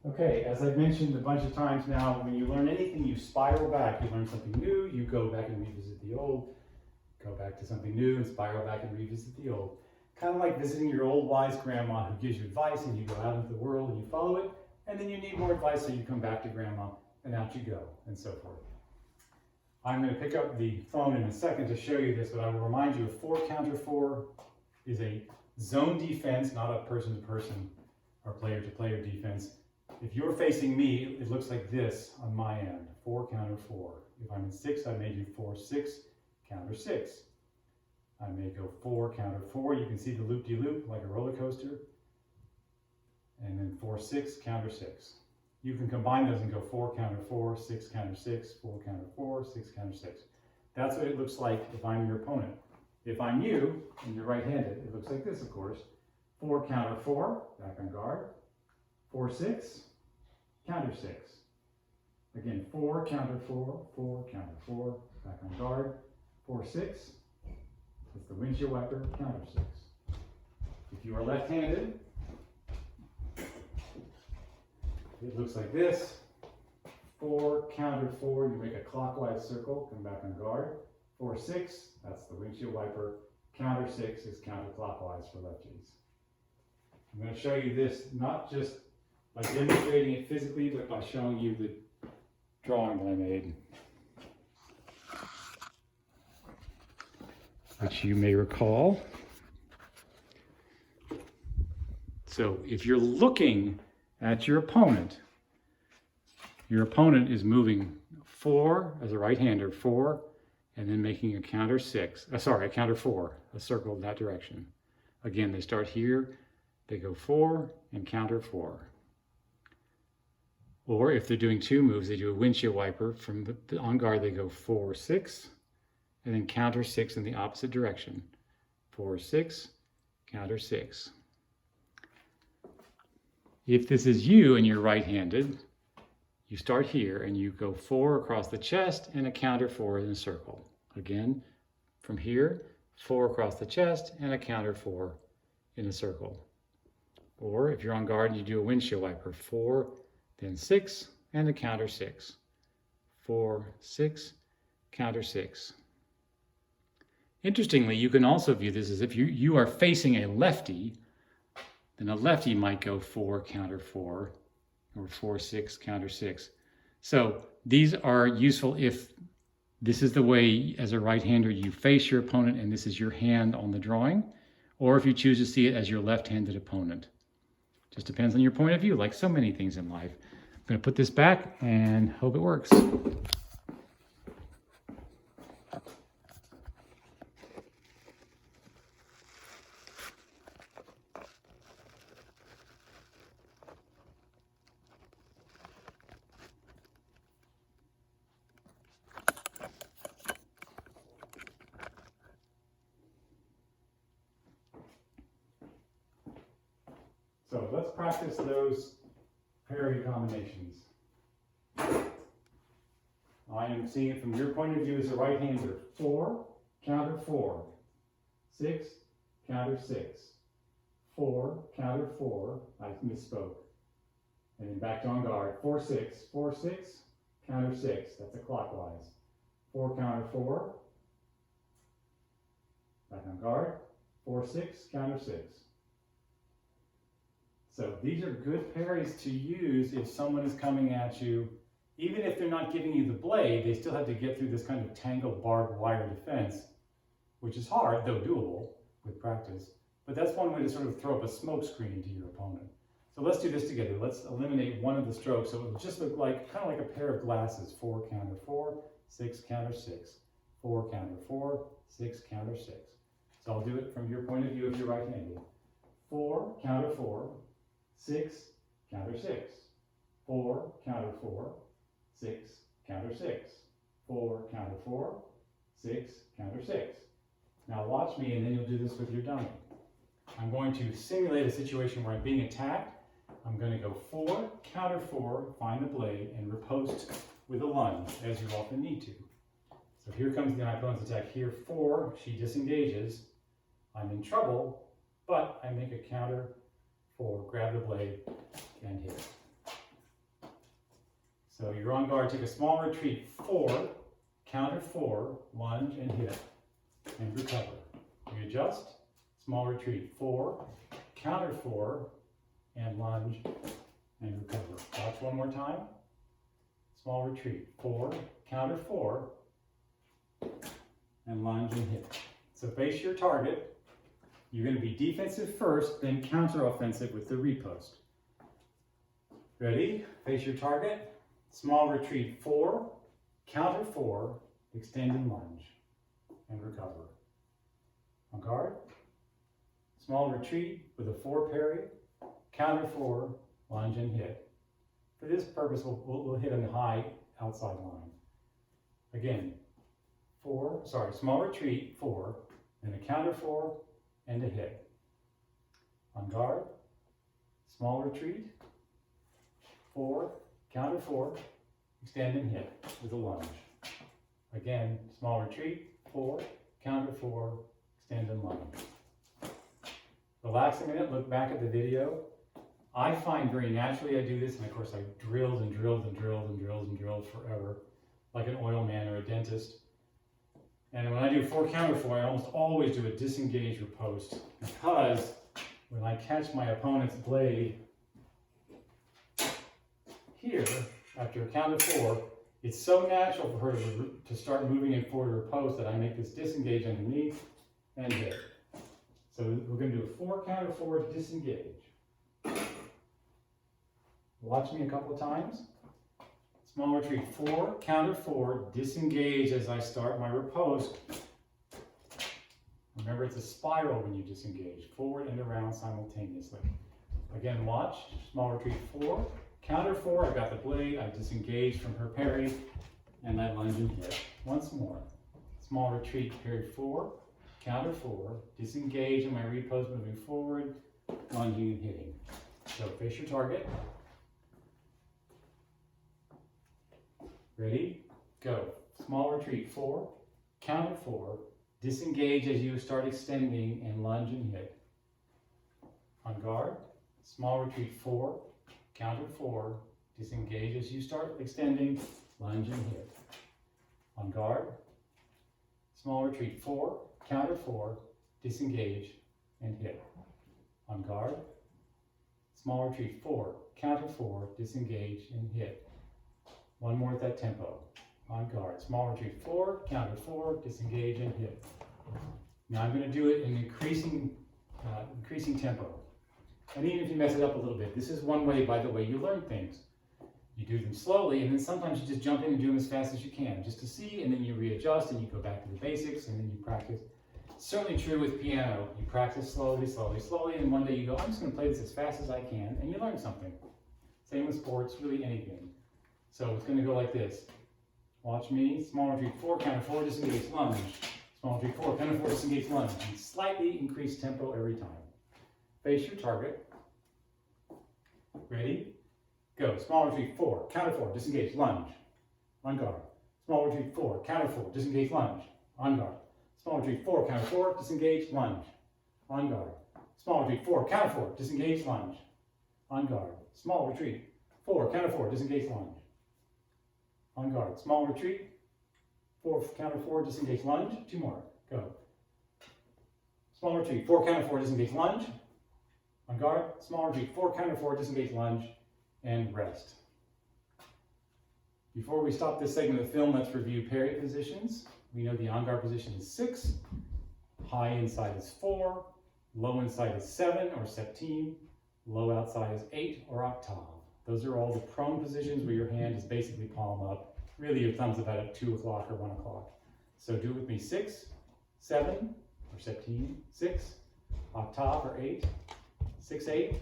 Okay, as I've mentioned a bunch of times now, when you learn anything, you spiral back. You learn something new, you go back and revisit the old, go back to something new and spiral back and revisit the old. Kind of like visiting your old wise grandma who gives you advice and you go out into the world and you follow it, and then you need more advice so you come back to grandma and out you go, and so forth. I'm going to pick up the phone in a second to show you this, but I will remind you of 4 counter 4 is a zone defense, not a person-to-person or player-to-player defense. If you're facing me, it looks like this on my end, 4 counter 4. If I'm in 6, I may do 4, 6, counter 6. I may go 4, counter 4. You can see the loop-de-loop like a roller coaster. And then 4, 6, counter 6. You can combine those and go 4, counter 4, 6, counter 6, 4, counter 4, 6, counter 6. That's what it looks like if I'm your opponent. If I'm you, and you're right-handed, it looks like this, of course. 4, counter 4, back on guard. 4, 6, counter 6. Again, 4, counter 4, 4, counter 4, back on guard. 4, 6, that's the windshield wiper, counter 6. If you are left-handed, it looks like this. 4, counter 4, you make a clockwise circle, come back on guard. 4, 6, that's the windshield wiper. Counter 6 is counterclockwise for lefties. I'm going to show you this not just by demonstrating it physically, but by showing you the drawing that I made, which you may recall. So if you're looking at your opponent is moving 4 as a right-hander, 4, and then making a counter 6, a counter 4, a circle in that direction. Again, they start here, they go 4 and counter 4. Or if they're doing 2 moves, they do a windshield wiper. From the on guard, they go 4, 6, and then counter 6 in the opposite direction. 4, 6, counter 6. If this is you and you're right-handed, you start here and you go 4 across the chest and a counter 4 in a circle. Again, from here, 4 across the chest and a counter 4 in a circle. Or if you're on guard and you do a windshield wiper, 4, then 6, and a counter 6. 4, 6, counter 6. Interestingly, you can also view this as if you are facing a lefty, then a lefty might go 4, counter 4, or 4, 6, counter 6. So these are useful if this is the way, as a right-hander, you face your opponent and this is your hand on the drawing, or if you choose to see it as your left-handed opponent. Just depends on your point of view, like so many things in life. I'm going to put this back and hope it works. So let's practice those parry combinations. I am seeing it from your point of view as a right-hander. 4, counter 4. 6, counter 6. 4, counter 4. I misspoke. And then back to on guard. 4, 6. 4, 6, counter 6. That's a clockwise. 4, counter 4. Back on guard. 4, 6, counter 6. So these are good parries to use if someone is coming at you. Even if they're not giving you the blade, they still have to get through this kind of tangled barbed wire defense, which is hard, though doable with practice. But that's one way to sort of throw up a smoke screen to your opponent. So let's do this together. Let's eliminate one of the strokes so it will just look like kind of like a pair of glasses. 4, counter 4, 6, counter 6. 4, counter 4, 6, counter 6. So I'll do it from your point of view if you're right-handed. 4, counter 4, 6, counter 6. 4, counter 4, 6, counter 6. 4, counter 4, 6, counter 6. Now watch me and then you'll do this with your dummy. I'm going to simulate a situation where I'm being attacked. I'm going to go 4, counter 4, find the blade, and riposte with a lunge, as you often need to. So here comes my opponent's attack. Here, 4, she disengages. I'm in trouble, but I make a counter 4, grab the blade, and hit. So you're on guard, take a small retreat, 4, counter 4, lunge and hit, and recover. Readjust, small retreat, 4, counter 4, and lunge and recover. Watch one more time. Small retreat, 4, counter 4, and lunge and hit. So face your target. You're going to be defensive first, then counter-offensive with the repost. Ready? Face your target. Small retreat, 4, counter 4, extend and lunge, and recover. On guard. Small retreat with a 4 parry, counter 4, lunge and hit. For this purpose, we'll hit on the high outside line. Again, small retreat, 4, then a counter 4, and a hit. On guard, small retreat, 4, counter 4, extend and hit with a lunge. Again, small retreat, 4, counter 4, extend and lunge. Relax a minute, look back at the video. I find very naturally I do this, and of course I drilled and drilled and drilled and drilled and drilled forever, like an oil man or a dentist. And when I do 4 counter 4, I almost always do a disengage riposte, because when I catch my opponent's blade here after a counter 4, it's so natural for her to start moving in forward riposte that I make this disengage underneath and hit. So we're going to do a 4 counter 4 disengage. Watch me a couple of times. Small retreat, 4, counter 4, disengage as I start my riposte. Remember, it's a spiral when you disengage, forward and around simultaneously. Again, watch, small retreat, 4, counter 4, I got the blade, I disengage from her parry, and I lunge and hit. Once more, small retreat, parry 4, counter 4, disengage in my riposte moving forward, lunging and hitting. So face your target. Ready? Go. Small retreat, 4, counter 4, disengage as you start extending and lunge and hit. On guard, small retreat, 4, counter 4, disengage as you start extending, lunge and hit. On guard, small retreat, 4, counter 4, disengage and hit. On guard, small retreat, 4, counter 4, disengage and hit. One more at that tempo. On guard, small retreat, 4, counter 4, disengage and hit. Now I'm going to do it in increasing tempo. And even if you mess it up a little bit, this is one way, by the way, you learn things. You do them slowly, and then sometimes you just jump in and do them as fast as you can, just to see, and then you readjust, and you go back to the basics, and then you practice. Certainly true with piano. You practice slowly, slowly, slowly, and one day you go, I'm just going to play this as fast as I can, and you learn something. Same with sports, really anything. So it's going to go like this. Watch me. Small retreat, 4, counter 4, disengage, lunge. Small retreat, 4, counter 4, disengage, lunge. And slightly increase tempo every time. Face your target. Ready? Go. Small retreat, 4, counter 4, disengage, lunge. On guard. Small retreat, 4, counter 4, disengage, lunge. On guard. Small retreat, 4, counter 4, disengage, lunge. On guard. Small retreat, 4, counter 4, disengage, lunge. On guard. Small retreat, 4, counter 4, disengage, lunge. On guard. Small retreat, 4, counter 4, disengage, lunge. 2 more. Go. Small retreat, 4, counter 4, disengage, lunge. On guard. Small retreat, 4, counter 4, disengage, lunge, and rest. Before we stop this segment of the film, let's review parry positions. We know the on guard position is 6, high inside is 4, low inside is 7 or septime, low outside is 8 or octave. Those are all the prone positions where your hand is basically palm up. Really, your thumb's about at 2 o'clock or 1 o'clock. So do it with me. 6, 7, or septime, 6, octave or 8, 6, 8.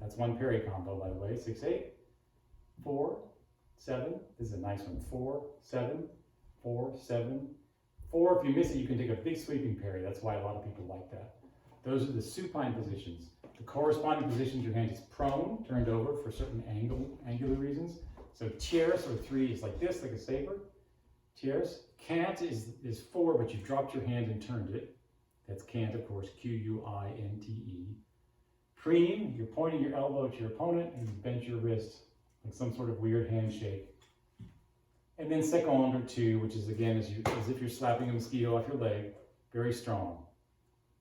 That's one parry combo, by the way. 6, 8, 4, 7. This is a nice one. 4, 7, 4, 7, 4. If you miss it, you can take a big sweeping parry. That's why a lot of people like that. Those are the supine positions. The corresponding positions, your hand is prone, turned over for certain angular reasons. So tierce or 3 is like this, like a saber. Tierce. Cant is 4, but you dropped your hand and turned it. That's cant, of course, Q-U-I-N-T-E. Prime, you're pointing your elbow to your opponent and you bent your wrist like some sort of weird handshake. And then second or two, which is again as if you're slapping a mosquito off your leg, very strong.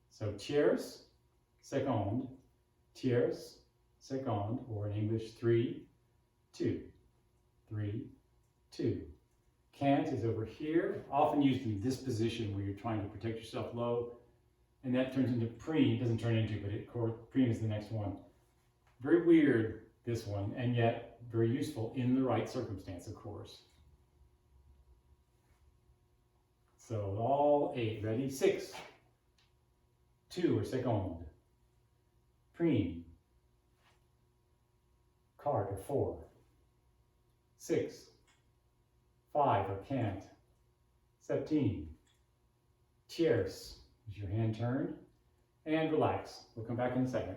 So tierce, second, tierce, second, or in English 3, 2, 3, 2. Can't is over here, often used in this position where you're trying to protect yourself low, and that turns into preen. It doesn't turn into, but preen is the next one. Very weird, this one, and yet very useful in the right circumstance, of course. So all 8, ready? 6, 2 or second, preen, cart or 4, 6, 5 or can't, 17, tierce is your hand turned, and relax. We'll come back in a second.